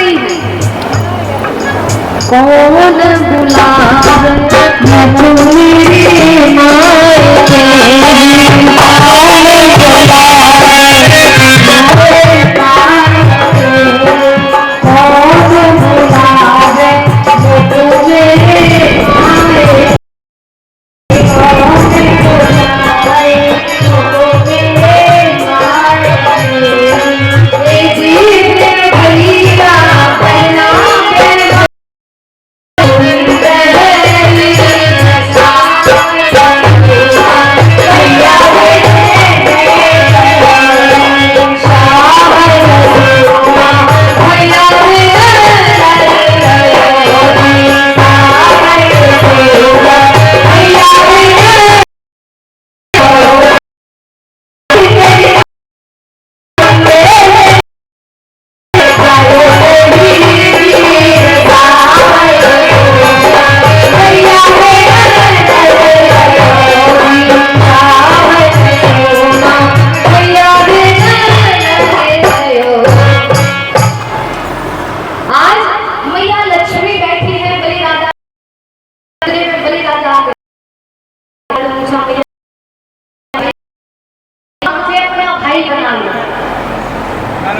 गई कौन बुलावे मेरी मायके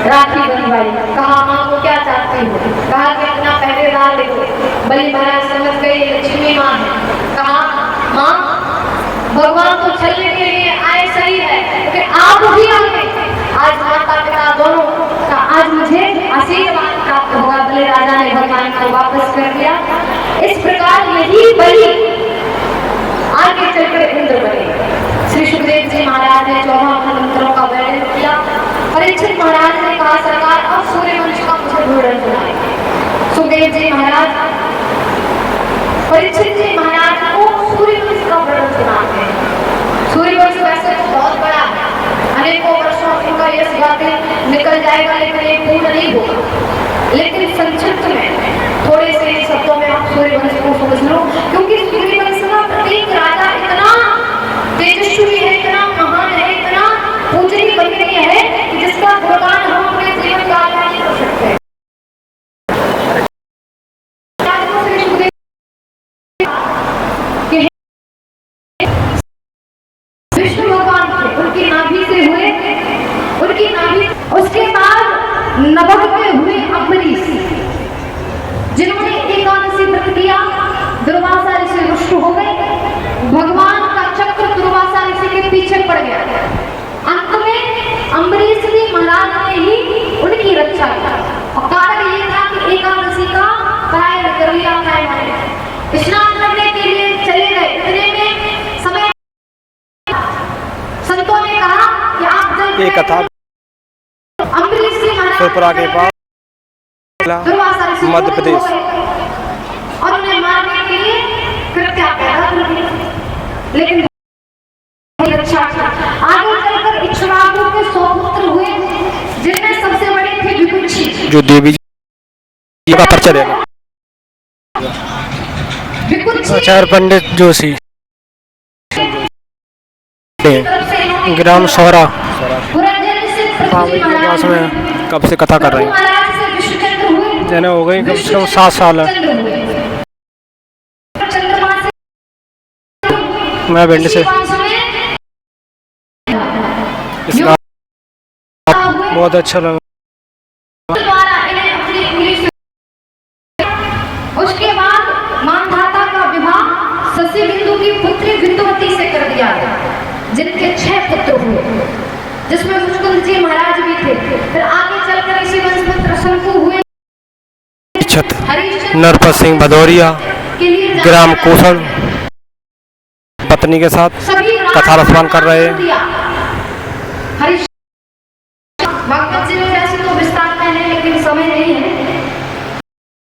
राखी बनवाई। कहा माँ को क्या चाहती हो? कहा कि अपना पहरेदार देखो। बलि महाराज समझ गए लक्ष्मी माँ है। कहा माँ भगवान तो छलने के लिए आए सही है, लेकिन आप भी आए। आज माता पिता दोनों का आज मुझे आशीर्वाद प्राप्त होगा। बलि राजा ने भगवान को वापस कर दिया। इस प्रकार यही बलि आगे चलकर इंद्र बने। श्री सुखदेव जी महाराज ने 14 मंत्रों का वर्णन किया। परीक्षित महाराज ने कहा सरकार अब सूर्यवंश का मुझे विवरण सुनाएं। सुखदेव जी महाराज परीक्षित जी महाराज को सूर्यवंश का वर्णन सुनाते हैं। सूर्यवंश वैसे तो बहुत बड़ा है, अनेकों वर्षों इनका यश गाते निकल जाएगा, लेकिन ये पूर्ण नहीं होगा। लेकिन संक्षिप्त में थोड़े से शब्दों में आप सूर्यवंश को समझ लो, क्योंकि सूर्यवंश का प्रत्येक राजा इतना तेजस्वी है, इतना महान है, इतना पूजनीय वंदनीय है कि जिसका गुणगान हम अपने जीवन काल में नहीं कर सकते। विष्णु भगवान थे, उनकी नाभि से हुए, उनकी नाभि उसके बाद नभग में हुए अम्बरीश, जिन्होंने एकादशी व्रत किया। दुर्वासा ऋषि रुष्ट हो गए। भगवान का चक्र दुर्वासा ऋषि के पीछे पड़ गया। अंत में अम्बरीश जी महाराज ने ही उनकी रक्षा की। और कारण ये था कि एकादशी का पायल कर लिया था। स्नान करने के लिए चले गए। इतने में समय संतों ने कहा कि आप जल्दी अम्बरीश जी महाराज के पास मध्य प्रदेश और उन्हें मारने के लिए कृत्या पैदा कर दी। लेकिन आगे चलकर इक्ष्वाकु के 100 पुत्र हुए, जिनमें सबसे बड़े थे विकुक्षी, जो देवी जी का परिचय देगा। आचार्य पंडित जोशी ग्राम सोहरा पास में कब से कथा कर रहे हैं, जैसे हो गई कम से कम 7 साल है। मैं भिंड से इसका बहुत अच्छा लगा। उसके बाद मानधाता का विवाह शशि बिंदु की पुत्री बिंदुवती से कर दिया, जिनके 6 पुत्र हुए, जिसमें मुकुंद जी महाराज भी थे। फिर आगे चलकर इसी वंश में त्रसंकु हुए। नरपत सिंह भदौरिया ग्राम कौशल पत्नी के साथ कथा रसवान कर रहे हैं।